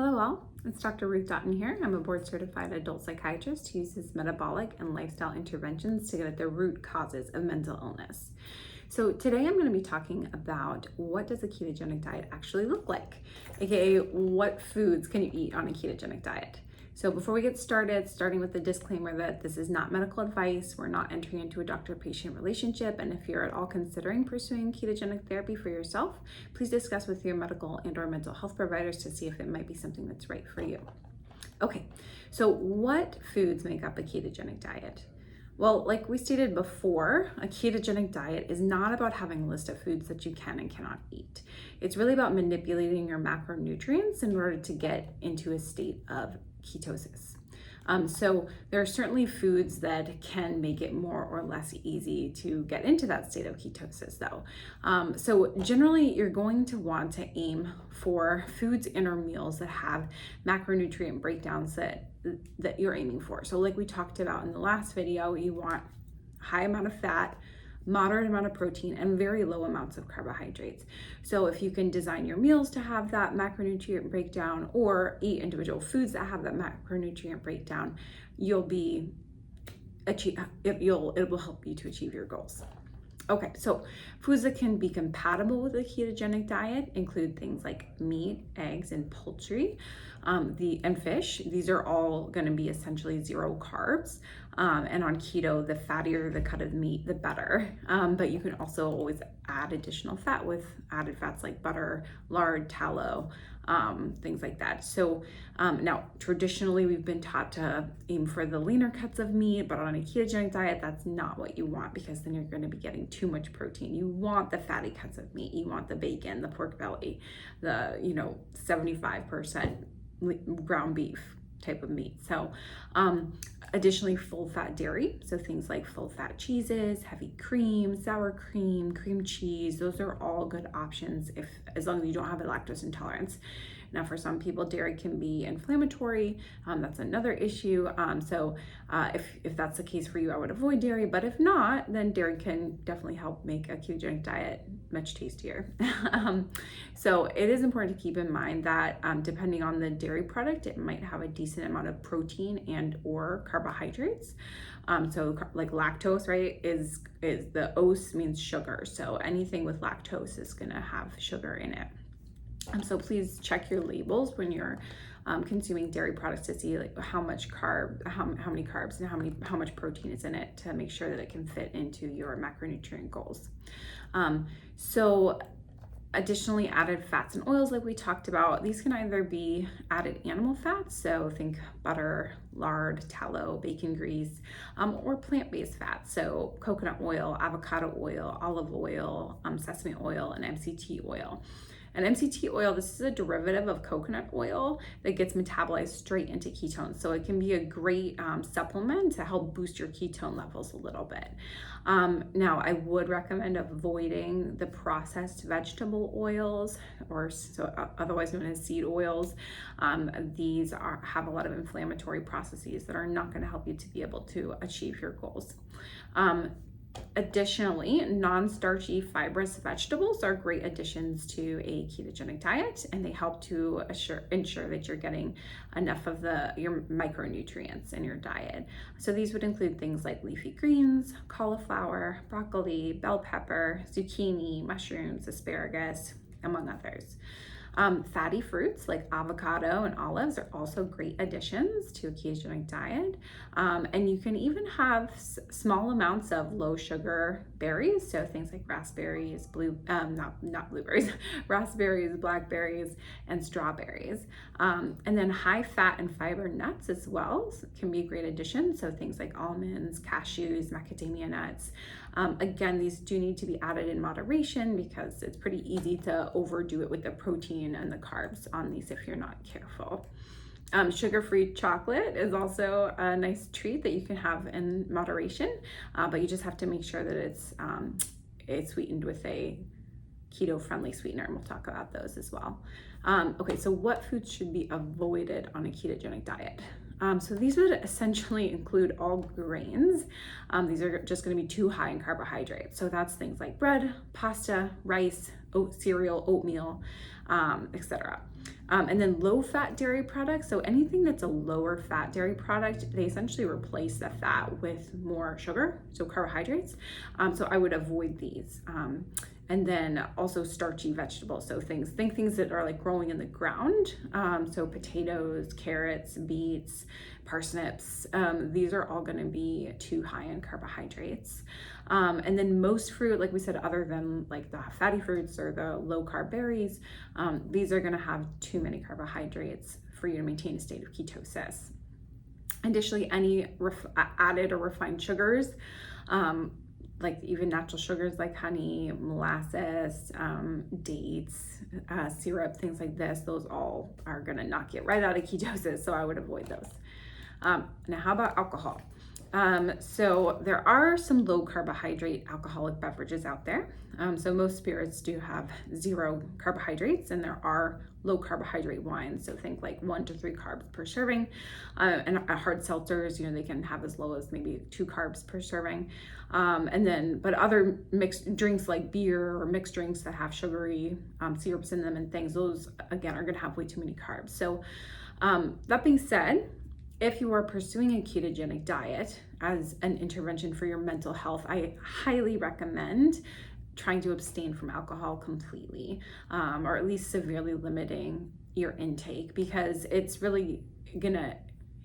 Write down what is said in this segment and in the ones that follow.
Hello all, it's Dr. Ruth Dotton here. I'm a board certified adult psychiatrist who uses metabolic and lifestyle interventions to get at the root causes of mental illness. So today I'm going to be talking about what does a ketogenic diet actually look like, aka what foods can you eat on a ketogenic diet. So before we get started, starting with the disclaimer that this is not medical advice, we're not entering into a doctor-patient relationship, and if you're at all considering pursuing ketogenic therapy for yourself, please discuss with your medical and or mental health providers to see if it might be something that's right for you. Okay, so what foods make up a ketogenic diet? Well, like we stated before, a ketogenic diet is not about having a list of foods that you can and cannot eat. It's really about manipulating your macronutrients in order to get into a state of ketosis. So there are certainly foods that can make it more or less easy to get into that state of ketosis though. So generally you're going to want to aim for foods in or meals that have macronutrient breakdowns that you're aiming for. So like we talked about in the last video, you want high amount of fat, moderate amount of protein, and very low amounts of carbohydrates. So if you can design your meals to have that macronutrient breakdown or eat individual foods that have that macronutrient breakdown, it will help you to achieve your goals. Okay, so foods that can be compatible with a ketogenic diet include things like meat, eggs, and poultry, and fish. These are all going to be essentially zero carbs. And on keto, the fattier the cut of meat, the better. But you can also always add additional fat with added fats like butter, lard, tallow, things like that. So now traditionally we've been taught to aim for the leaner cuts of meat, but on a ketogenic diet, that's not what you want because then you're going to be getting too much protein. You want the fatty cuts of meat. You want the bacon, the pork belly, the 75% ground beef type of meat. So additionally, full fat dairy, so things like full fat cheeses, heavy cream, sour cream, cream cheese, those are all good options as long as you don't have a lactose intolerance. Now for some people, dairy can be inflammatory. That's another issue. So if that's the case for you, I would avoid dairy, but if not, then dairy can definitely help make a ketogenic diet much tastier. So it is important to keep in mind that depending on the dairy product, it might have a decent amount of protein and or carbohydrates. So like lactose, right, is the ose means sugar. So anything with lactose is gonna have sugar in it. So please check your labels when you're consuming dairy products to see like how many carbs and how much protein is in it to make sure that it can fit into your macronutrient goals. So additionally, added fats and oils like we talked about, these can either be added animal fats, so think butter, lard, tallow, bacon grease, or plant-based fats, so coconut oil, avocado oil, olive oil, sesame oil, and MCT oil. And MCT oil, this is a derivative of coconut oil that gets metabolized straight into ketones. So it can be a great supplement to help boost your ketone levels a little bit. Now, I would recommend avoiding the processed vegetable oils, or otherwise known as seed oils. These have a lot of inflammatory processes that are not going to help you to be able to achieve your goals. Additionally, non-starchy fibrous vegetables are great additions to a ketogenic diet, and they help to ensure that you're getting enough of your micronutrients in your diet. So these would include things like leafy greens, cauliflower, broccoli, bell pepper, zucchini, mushrooms, asparagus, among others. Fatty fruits like avocado and olives are also great additions to a ketogenic diet. And you can even have small amounts of low sugar berries. So things like raspberries, not blueberries, raspberries, blackberries, and strawberries. And then high fat and fiber nuts as well can be a great addition. So things like almonds, cashews, macadamia nuts. Again, these do need to be added in moderation because it's pretty easy to overdo it with the protein and the carbs on these if you're not careful. Sugar-free chocolate is also a nice treat that you can have in moderation, but you just have to make sure that it's sweetened with a keto-friendly sweetener, and we'll talk about those as well. Okay, so what foods should be avoided on a ketogenic diet? So these would essentially include all grains. These are just going to be too high in carbohydrates. So that's things like bread, pasta, rice, cereal, oatmeal, etc. And then low fat dairy products, so anything that's a lower fat dairy product, they essentially replace the fat with more sugar, so carbohydrates. So I would avoid these. And then also starchy vegetables, so think things that are like growing in the ground, so potatoes, carrots, beets, parsnips. These are all going to be too high in carbohydrates. And then most fruit, like we said, other than like the fatty fruits or the low carb berries, these are going to have too many carbohydrates for you to maintain a state of ketosis. Additionally, any added or refined sugars, like even natural sugars like honey, molasses, dates, syrup, things like this, those all are gonna knock you right out of ketosis, so I would avoid those. Now, how about alcohol? So there are some low carbohydrate alcoholic beverages out there. So most spirits do have 0 carbohydrates, and there are low carbohydrate wines. So think like 1 to 3 carbs per serving. And hard seltzers, they can have as low as maybe 2 carbs per serving. But other mixed drinks like beer or mixed drinks that have sugary syrups in them and things, those again are gonna have way too many carbs. So that being said, if you are pursuing a ketogenic diet as an intervention for your mental health, I highly recommend trying to abstain from alcohol completely, or at least severely limiting your intake, because it's really gonna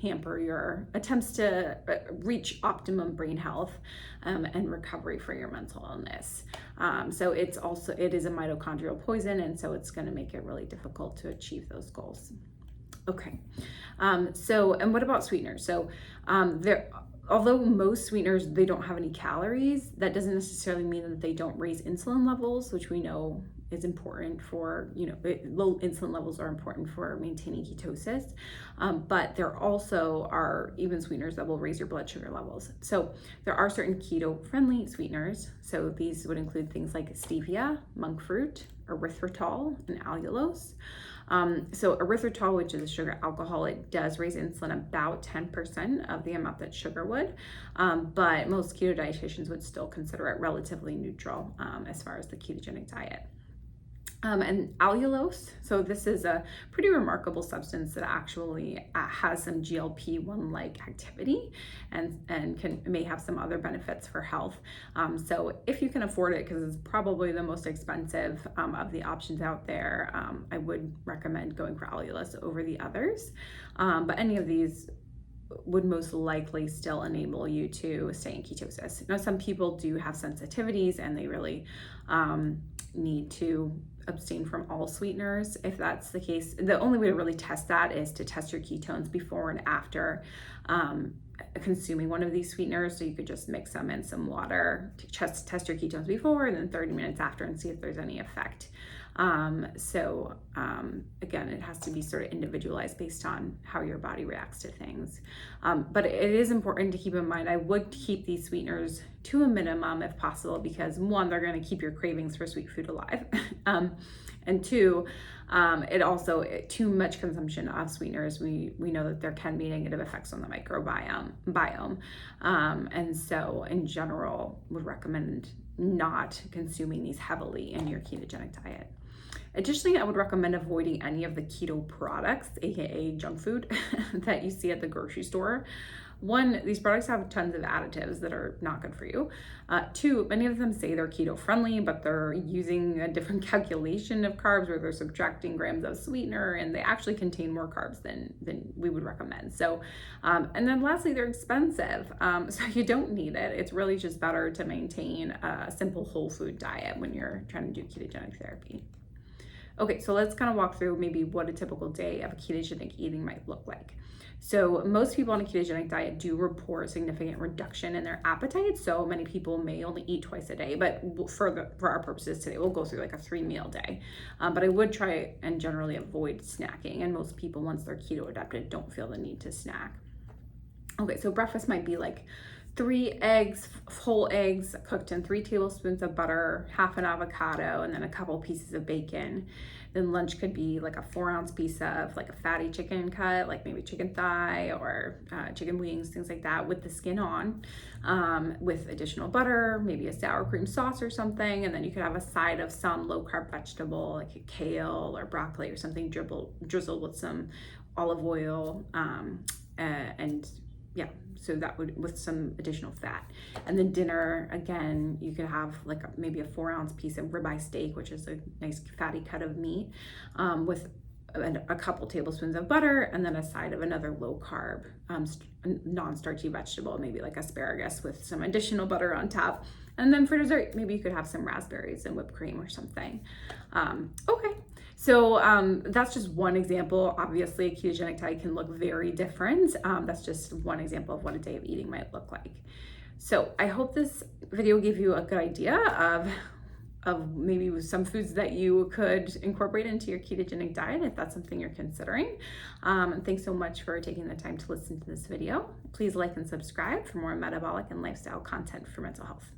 hamper your attempts to reach optimum brain health and recovery for your mental illness. So it is a mitochondrial poison, and so it's gonna make it really difficult to achieve those goals. Okay, and what about sweeteners? So although most sweeteners, they don't have any calories, that doesn't necessarily mean that they don't raise insulin levels, which we know is important for, low insulin levels are important for maintaining ketosis, but there also are even sweeteners that will raise your blood sugar levels. So there are certain keto-friendly sweeteners. So these would include things like stevia, monk fruit, erythritol, and allulose. So erythritol, which is a sugar alcohol, it does raise insulin about 10% of the amount that sugar would, but most keto dietitians would still consider it relatively neutral as far as the ketogenic diet. And allulose, so this is a pretty remarkable substance that actually has some GLP-1-like activity and may have some other benefits for health. So if you can afford it, because it's probably the most expensive of the options out there, I would recommend going for allulose over the others. But any of these would most likely still enable you to stay in ketosis. Now, some people do have sensitivities and they really need to abstain from all sweeteners. If that's the case, the only way to really test that is to test your ketones before and after consuming one of these sweeteners. So you could just mix them in some water to test your ketones before, and then 30 minutes after, and see if there's any effect. Again, it has to be sort of individualized based on how your body reacts to things. But it is important to keep in mind, I would keep these sweeteners to a minimum if possible, because 1, they're going to keep your cravings for sweet food alive. And 2, too much consumption of sweeteners, we know that there can be negative effects on the microbiome. And so in general, would recommend not consuming these heavily in your ketogenic diet. Additionally, I would recommend avoiding any of the keto products, aka junk food, that you see at the grocery store. 1, these products have tons of additives that are not good for you. 2, many of them say they're keto friendly, but they're using a different calculation of carbs, where they're subtracting grams of sweetener, and they actually contain more carbs than we would recommend. So, and then lastly, they're expensive. So you don't need it. It's really just better to maintain a simple whole food diet when you're trying to do ketogenic therapy. Okay, so let's kind of walk through maybe what a typical day of ketogenic eating might look like. So most people on a ketogenic diet do report significant reduction in their appetite. So many people may only eat twice a day, but for our purposes today, we'll go through like a 3-meal day. But I would try and generally avoid snacking. And most people, once they're keto adapted, don't feel the need to snack. Okay, so breakfast might be like 3 eggs, whole eggs cooked in 3 tablespoons of butter, half an avocado, and then a couple pieces of bacon. Then lunch could be like a 4-ounce piece of like a fatty chicken cut, like maybe chicken thigh or chicken wings, things like that, with the skin on, with additional butter, maybe a sour cream sauce or something. And then you could have a side of some low carb vegetable, like a kale or broccoli or something, drizzled with some olive oil, and yeah, so that would, with some additional fat. And then dinner, again, you could have like maybe a 4-ounce piece of ribeye steak, which is a nice fatty cut of meat, with a couple tablespoons of butter, and then a side of another low carb, non-starchy vegetable, maybe like asparagus with some additional butter on top. And then for dessert, maybe you could have some raspberries and whipped cream or something. Okay. So that's just one example. Obviously, a ketogenic diet can look very different. That's just one example of what a day of eating might look like. So I hope this video gave you a good idea of maybe some foods that you could incorporate into your ketogenic diet if that's something you're considering. And thanks so much for taking the time to listen to this video. Please like and subscribe for more metabolic and lifestyle content for mental health.